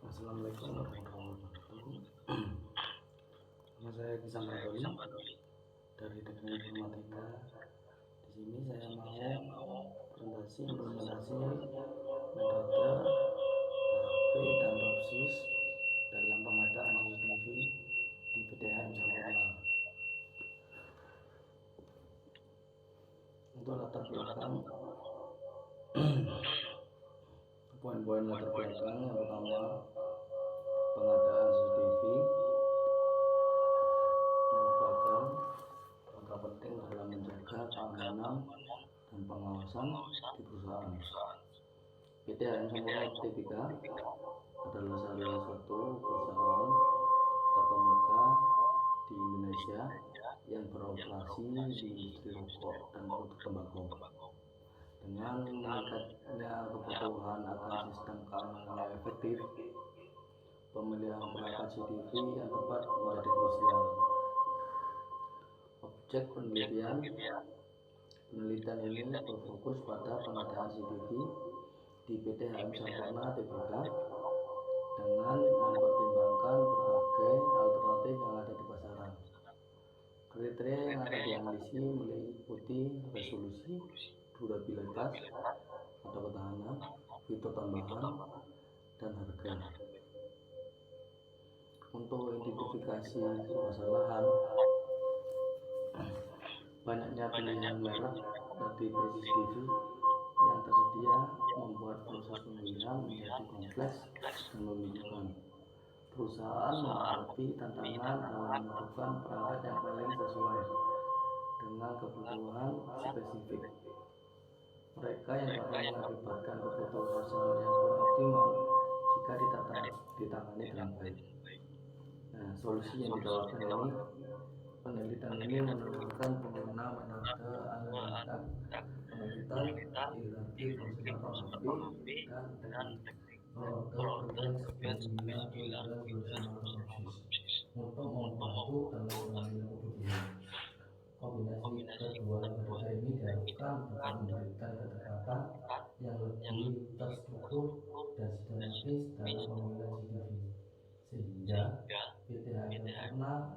Assalamualaikum warahmatullahi wabarakatuh. Nama saya Kisam Badoli dari Teknik Informatika. Di sini saya mau presentasi implementasi metode PHP dan TOPSIS dalam pengadaan CCTV di PTHM Sampurna. Untuk latar belakang, poin-poin latar belakang yang pertama, pengadaan CCTV merupakan langkah penting dalam menjaga keamanan dan pengawasan di perusahaan. PTHM Sampurna Tbk adalah salah satu perusahaan terkemuka di Indonesia yang beroperasi di industri rokok dan produk tembakau. Dengan meningkatnya kebutuhan akan sistem keamanan yang efektif, pemilihan perangkat CCTV yang tepat menjadi krusial. Objek penelitian ini berfokus pada pengadaan CCTV di PTHM Sampurna Tbk dengan mempertimbangkan berbagai alternatif yang ada di pasaran. Kriteria yang akan dianalisis meliputi resolusi, durabilitas atau ketahanan, fitur tambahan, dan harga. Untuk identifikasi permasalahan, banyaknya pilihan merek dan tipe CCTV yang tersedia membuat proses pemilihan menjadi kompleks dan membingungkan. Perusahaan menghadapi tantangan dalam menentukan perangkat yang paling sesuai dengan kebutuhan spesifik mereka, yang dapat mengakibatkan kebutuhan personal yang kurang optimal jika ditangani dengan baik. Nah, solusi yang ditawarkan ini, penelitian ini menemukan pengguna metode analisa penelitian hierarki fungsi atau HP dan teknik proses pemilihan pilihan bersama proses untuk membantu dalam pengambilan keputusan. Kombinasi kedua metode ini diharapkan dapat memberikan kedekatan yang lebih terstruktur dan sistematis dalam pemilihan CCTV, sehingga PTHM Sampurna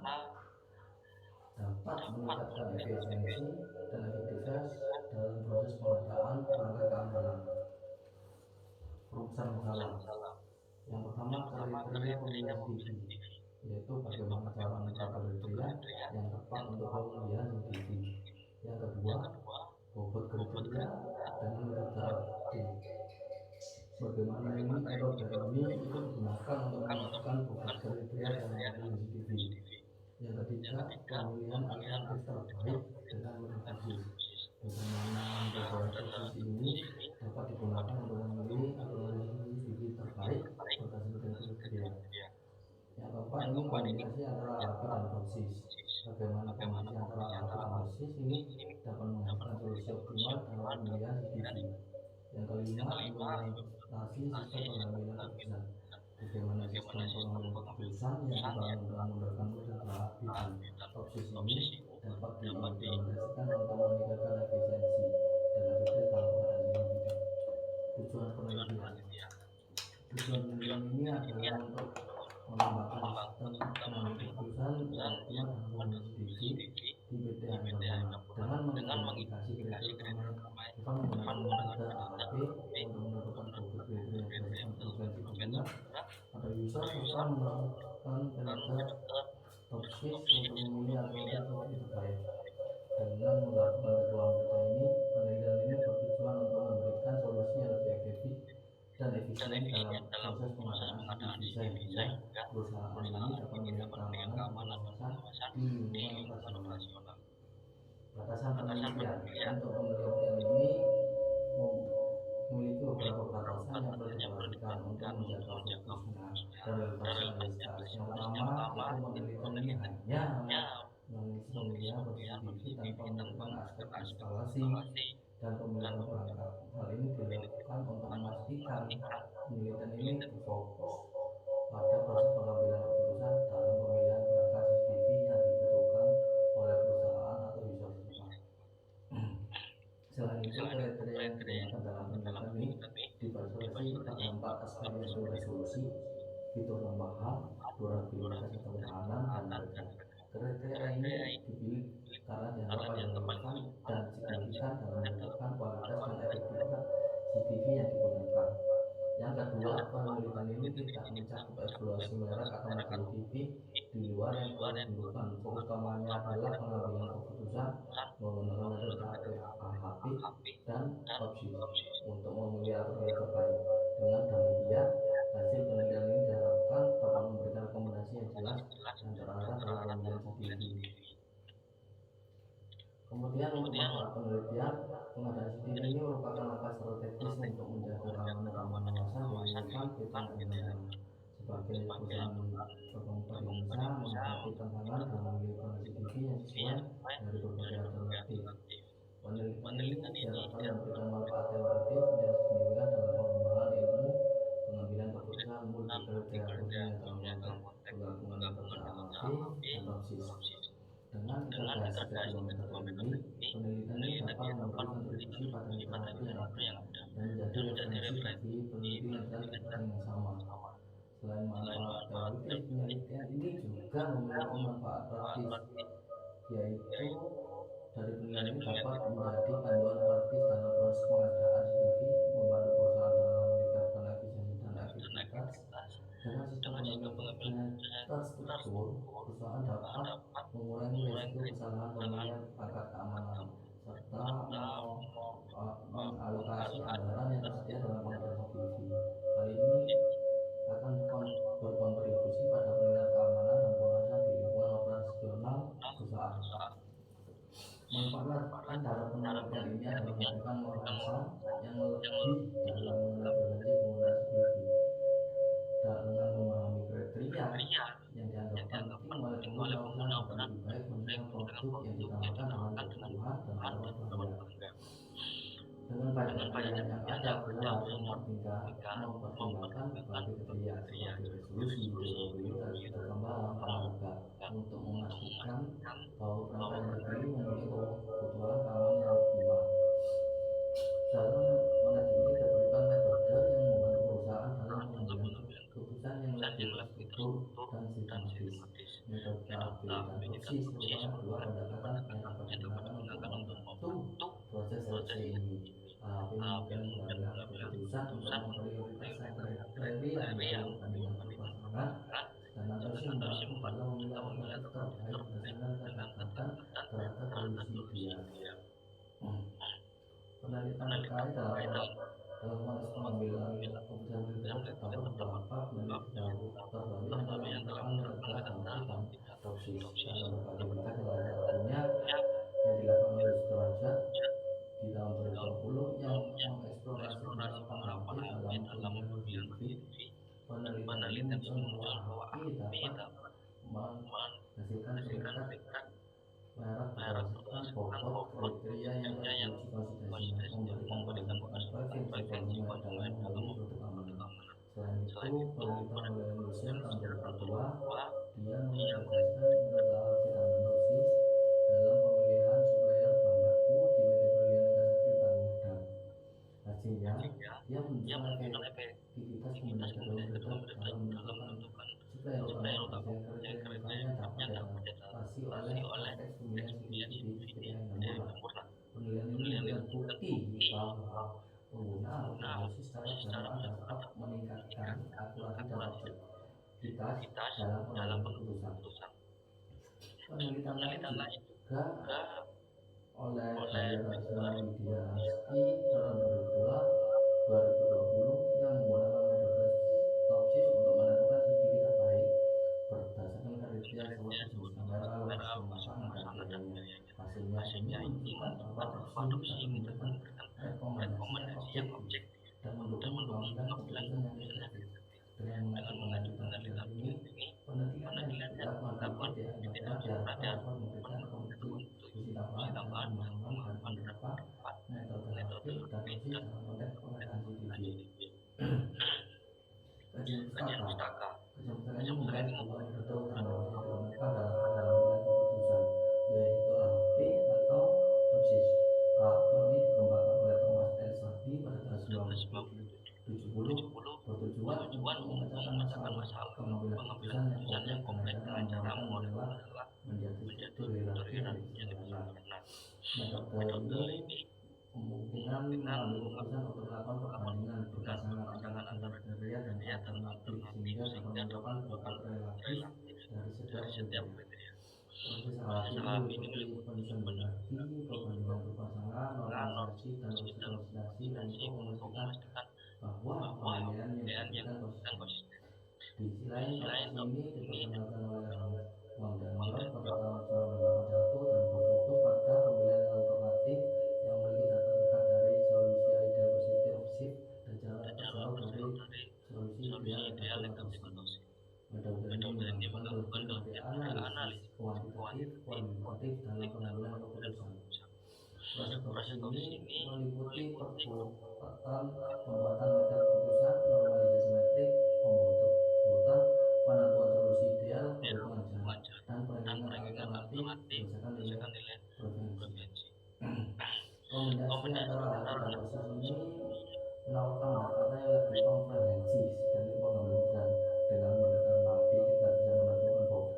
dapat meningkatkan efisiensi dan efektivitas dalam proses pengadaan perangkat keamanan. Rumusan masalah yang pertama, kriteria pemilihan CCTV, yaitu bagaimana cara menetapkan kriteria yang tepat untuk pemilihan CCTV. Yang kedua, bobot kriteria dengan metode bagaimana ini aerodinamik itu digunakan untuk menentukan bobot kriteria dalam pemilihan CCTV. Yang ketiga, pemilihan alternatif terbaik dengan metode bagaimana metode posisi ini dapat digunakan untuk memilih alternatif CCTV terbaik berdasarkan kriteria. Yang keempat, ini kombinasi antara HP dan dosis. Bagaimana kombinasi antara HP dan dosis ini dapat menghasilkan solusi optimal dalam pemilihan CCTV. Yang kelima, implementasi sistem pengambilan keputusan. Bagaimana sistem pengambilan keputusan yang dibangun dengan menggunakan metode HP dan dosis ini dapat diimplementasikan untuk meningkatkan efisiensi dan efektivitas dalam pengadaan CCTV. Tujuan penelitian ini adalah untuk mengembangkan sistem pengambilan keputusan yang optimal dalam pemilihan CCTV di PTHM Sampurna dengan mengidentifikasi kriteria menggunakan metode AHP untuk menentukan bobot kriteria berdasarkan preferensi pengguna atau user, serta melakukan metode TOPSIS untuk memilih alternatif yang terbaik. Dengan melakukan kedua metode ini, penelitian ini bertujuan untuk memberikan solusi yang lebih efektif dan efisien dalam proses pengadaan CCTV, sehingga perusahaan ini dapat memberikan keamanan dan pengawasan di lingkungan operasional. Batasan penelitian untuk penelitian ini memiliki beberapa batasan yang perlu diperhatikan untuk menjaga fokusnya dan realitas. Yang pertama, itu penelitian ini hanya menganalisis pemilihan CCTV tanpa menentukan aspek instalasi dan pemilihan perangkat. Hal ini dilakukan untuk memastikan penelitian ini berfokus pada proses pengambilan keputusan dalam pemilihan perangkat CCTV yang dibutuhkan oleh perusahaan atau user setempat. Selain itu, kriteria yang digunakan dalam penelitian ini dibatasi pada 4 aspek, yaitu resolusi, fitur tambahan, durabilitas atau ketahanan, dan harga. Kriteria ini dipilih karena dianggap paling relevan dan signifikan dalam menentukan kualitas dan efektivitas CCTV yang digunakan. Yang kedua, penelitian ini tidak mencakup eksplorasi merek atau model TV di luar yang telah ditentukan. Fokus utamanya adalah pengambilan keputusan menggunakan metode AHP dan opsi untuk memilih alternatif terbaik. Dengan demikian, hasil penelitian ini diharapkan dapat memberikan rekomendasi yang jelas dan terarah dalam pemilihan CCTV. Kemudian untuk manfaat penelitian, pengadaan CCTV ini merupakan langkah strategis untuk menjaga keamanan dan pengawasan di lingkungan PT Nasional. Sebagai perusahaan terkeempat di Indonesia menghadapi tantangan dalam memilih produk CCTV yang sesuai dari berbagai alternatif. Penelitian ini diharapkan memberikan manfaat teoritis yang signifikan dalam pengembangan ilmu pengambilan keputusan multi-kriteria, khususnya dalam konteks penggabungan metode AHP dan TOPSIS. Dengan integrasi kedua metode ini, penelitian ini dapat memberi kontribusi pada literatur yang ada dan menjadi referensi bagi peneliti lainnya di bidang yang sama. Selain manfaat teoritis, penelitian ini juga memiliki manfaat praktis, yaitu dari penelitian ini dapat menjadi panduan praktis dalam proses pengadaan CCTV, membantu perusahaan dalam meningkatkan efisiensi dan efektivitas. Dengan sistem pengambilan terstruktur, perusahaan dapat mengurangi risiko kesalahan pemilihan perangkat keamanan serta mengalokasi anggaran yang tersedia dalam pengadaan CCTV. Hal ini akan berkontribusi pada peningkatan keamanan dan pengawasan di lingkungan operasional perusahaan. Manfaat dalam penelitian ini adalah memberikan wawasan yang lebih dalam mengenai prevensi penggunaan CCTV. Dengan memahami kriteria yang dianggap penting oleh pengguna usaha dapat lebih baik menentukan produk yang ditawarkan dengan kebutuhan dan harapan pelanggan. Dengan banyak pilihan yang ada, beliau harus mempertimbangkan berbagai kriteria seperti resolusi, durabilitas, kekebalan, dan harga untuk memastikan bahwa perangkat yang dipilih memiliki kebutuhan keamanan yang optimal. Dalam monitoring ini diberikan metode yang membantu perusahaan dalam pengambilan keputusan yang lebih terstruktur dan sistematis. Metode AB dan TOPSIS merupakan dua pendekatan yang dapat digunakan untuk membantu proses seleksi ini. AB memberikan pengambilan keputusan untuk memprioritaskan kriteria yang dibandingkan berpasangan, sedangkan TOPSIS membantu dalam memilih alternatif terbaik berdasarkan kesepakatan terhadap kondisi ideal. Penelitian terkait dalam konteks pengambilan keputusan kriteria terdapat beberapa penelitian terbaru yang telah menggunakan metode AHP dan TOPSIS. Dalam berbagai bidang, salah satunya yang dilakukan oleh Sudrajat di tahun 2020 yang mengeksplorasi penerapan AHP dalam pemilihan CCTV. Penelitian ini menunjukkan bahwa AHP dapat menghasilkan peringkat merek berdasarkan bobot kriteria yang teruji konsistensinya, memberikan pendampingan preventif bagi merek dalam memilih produk aman. Selain itu, penelitian oleh Indonesia tahun 2002 dia mengintegrasikan metode AHP dan TOPSIS dalam pemilihan supplier bahan baku di PT Berliana Kasatri Bangladesh. Hasilnya, dia menunjukkan efektivitas pembelian kedua dalam menentukan supplier bahan baku yang kriterianya dapat diadaptasi oleh konteks pemilihan CCTV di PT yang sempurna. Penelitian ini memberikan bukti bahwa penggunaan teknologi secara bersamaan dapat meningkatkan akurasi dan objektivitas dalam pengambilan keputusan. Penelitian lain juga oleh Daya Rasna Widya Hasti tahun 2020 yang menggunakan metode TOPSIS untuk menentukan CCTV terbaik berdasarkan kriteria seperti jenis kamera, lokasi pemasangan, dan biayanya. Hasilnya ini menunjukkan bahwa TOPSIS ini dapat memberikan rekomendasi yang objektif dan mendukung pengambilan keputusan yang efektif. Dengan mengacu penelitian ini, penelitian yang dilakukan PT diharapkan dapat memberikan kontribusi tambahan dalam pengembangan dan penerapan metode AHP dan TOPSIS dalam konteks pengadaan CCTV. Kajian pustaka. Kajian pustaka ini mengait dua metode utama yang digunakan dalam pengambilan keputusan, yaitu AHP atau TOPSIS. AHP ini dikembangkan oleh Thomas L. Sadi pada tahun 1970 bertujuan untuk memecahkan masalah pengambilan keputusan yang kompleks dengan cara mengolah menjadi struktur hierarki yang sederhana. Metode ini kemungkinan mengambil keputusan untuk melakukan perbandingan berpasangan antara kriteria dan alternatif sehingga dapat menentukan bobot relatif dari setiap kriteria. Proses relatif ini meliputi penyusunan hierarki, perbandingan berpasangan, normalisasi, dan uji konsistensi untuk memastikan bahwa pemilihan yang diberikan konsisten. Di sisi lain, operasi ini diperkenalkan oleh Wang dan Yon pada tahun 1981 dan berfokus pada pemilihan alternatif yang memiliki data dekat dari solusi ideal positive shift dan jarak terjauh dari solusi ideal negatif atau metode ini melakukan kelebihan dari analisis kuantitatif, kualitatif dalam pengambilan keputusan. Proses ini meliputi pembuatan metode keputusan, normalisasi metrik, pembuatan penentuan solusi ideal, perhitungan jarak, dan perbandingan alternatif berdasarkan nilai preferensi. Kombinasi antara hal dan proses ini menawarkan pendekatan yang lebih komprehensif dan pengambilan dengan menggunakan NAPI kita bisa menentukan bobot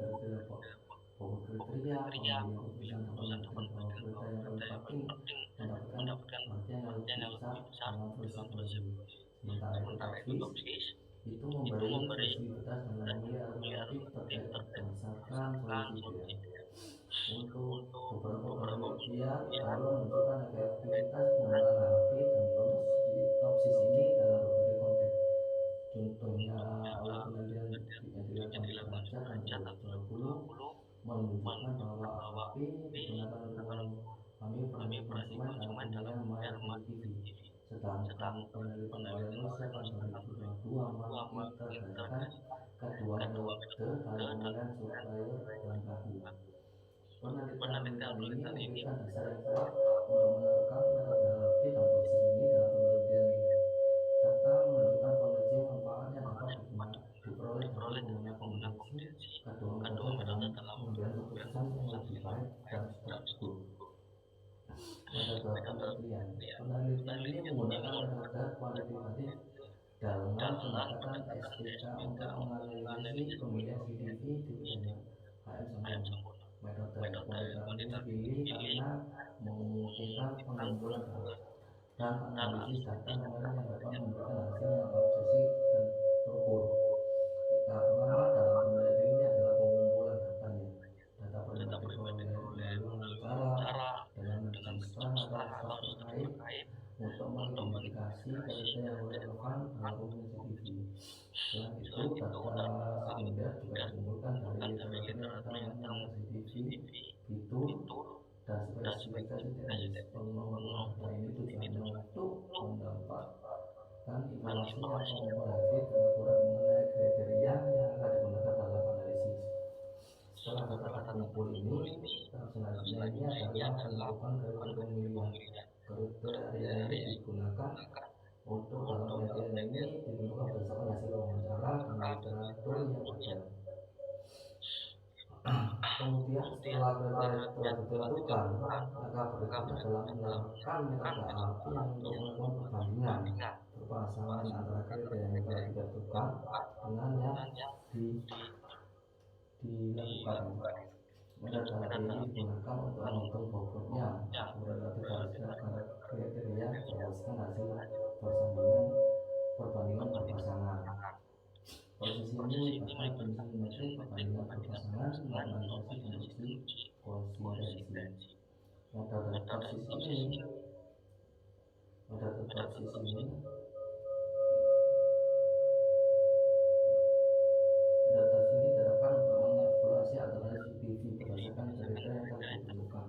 kriteria, pengambilan keputusan dapat memberikan bahwa kriteria yang paling penting mendapatkan perhatian yang lebih besar dalam proses pengambilan. Sementara hipotoksis itu memberi fleksibilitas dalam memilih alternatif terkait berdasarkan solusi ideal. Untuk beberapa penelitian lalu menunjukkan efektivitas penggunaan HP dan opsis ini dalam berbagai konteks. Contohnya penelitian yang dilakukan pada tahun 2020 menunjukkan bahwa HP digunakan untuk memahami konsumen dalam pemilihan membayar TV. Sedangkan penelitian oleh Rusia pada 2022 mengintegrasikan kedua metode dalam pemilihan supplier bahan baku. Penelitian ini memberikan dasar yang kuat untuk menerapkan metode HP dan opsis ini dalam penelitian ini, serta menunjukkan potensi manfaat yang dapat diperoleh dari menggunakan kombinasi kedua metode dalam pengambilan keputusan yang lebih baik dan struktur. Metode penelitian ini menggunakan metode kuantitatif dalam pendekatan SPK untuk menganalisis pemilihan CDV di bidang HM sempurna. Metode kuantitatif ini dipilih karena memungkinkan pengumpulan data dan analisis data nominal yang dapat memberikan hasil yang objektif dan terukur. Pertama dalam penelitian ini adalah pengumpulan datanya. Data pribadi diperoleh melalui cara dengan menjelaskan atau staf terkait untuk mengidentifikasi kriteria yang relevan dalam pemilihan CDV. Selain itu, data sekunder juga dikumpulkan dari literatur yang mengenai CDV, fitur, dan spesifikasi teknis. Pengumpulan data ini tujuannya untuk mendapatkan informasi yang komprehensif dan akurat mengenai kriteria yang akan digunakan dalam analisis. Setelah data terkumpul ini, tahap selanjutnya ini adalah penentukan kriteria pemilihan. Kriteria ini digunakan untuk dalam penelitian ini ditentukan berdasarkan hasil wawancara dan literatur yang ada. Kemudian setelah kriteria telah ditentukan, maka berikutnya adalah menerapkan metode API yang untuk melakukan perbandingan berpasangan antara kriteria yang telah ditentukan dengan yang dilakukan. Metode API ini digunakan untuk menghitung bobotnya relatif dari setiap kriteria berdasarkan hasil perbandingan berpasangan. Proses ini melibatkan penyusunan metrik, perbandingan berpasangan, normalisasi, dan uji konsistensi. Metode toksis ini diterapkan untuk mengevaluasi alternatif CDV berdasarkan kriteria yang telah ditentukan.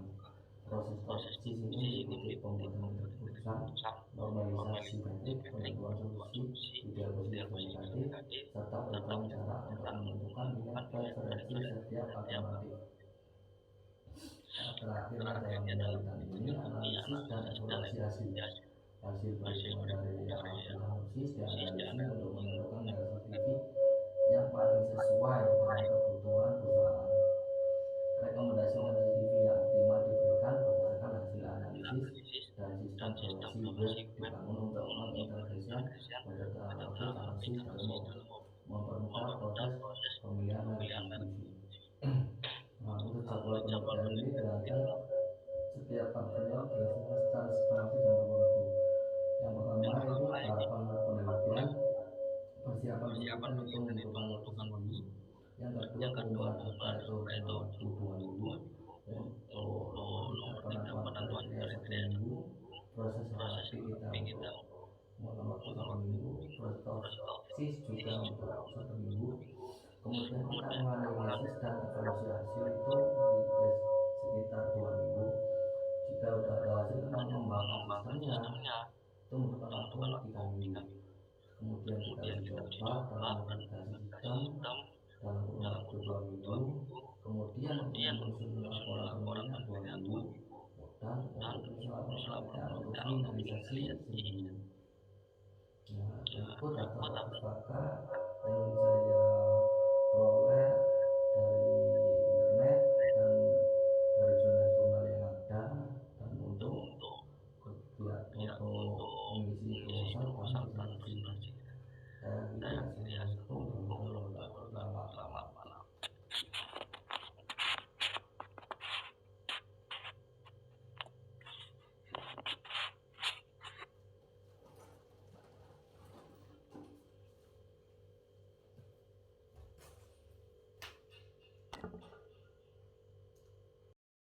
Proses toksis ini meliputi pembuatan metode keputusan, normalisasi metrik, penentuan solusi ideal positif dan negatif, serta perhitungan jarak untuk menentukan nilai preferensi setiap alternatif. Terakhir dalam penelitian ini analisis dan evaluasi hasil perhitungan dari analisis dianalisis untuk menentukan nilai CDV yang paling sesuai dengan kebutuhan perusahaan. Rekomendasi nilai CDV yang optimal diberikan berdasarkan hasil analisis dan sistem evaluasi web dibangun untuk mengintegrasikan metode analisis dalam mempermudah proses pemilihan merek TV. Nah, untuk jadwal pengerjaan ini dirancang setiap April dilaksanakan secara sistematis dan terstruktur. Yang pertama itu tahapan penelitian, persiapan penelitian itu membutuhkan waktu seminggu. Yang kedua pengumpulan data itu dengan waktu 2 minggu. Yang ketiga penentuan kriteria 1 minggu. Proses HRD kita untuk memakan waktu 1 minggu. Proses juga untuk 1 minggu. Kemudian kita menganalisis dan evaluasi hasil itu sekitar 2 minggu. Jika sudah ada hasil tentang pengembangan sistemnya itu membutuhkan waktu 3 minggu. Kemudian kita uji coba dalam verifikasi sistem dalam kurun waktu 2 minggu. Kemudian menyusun laporan penelitian 2 minggu, dan untuk laporan penelitian untuk finalisasi seminggu. Nah, berikut daftar waktu sepakat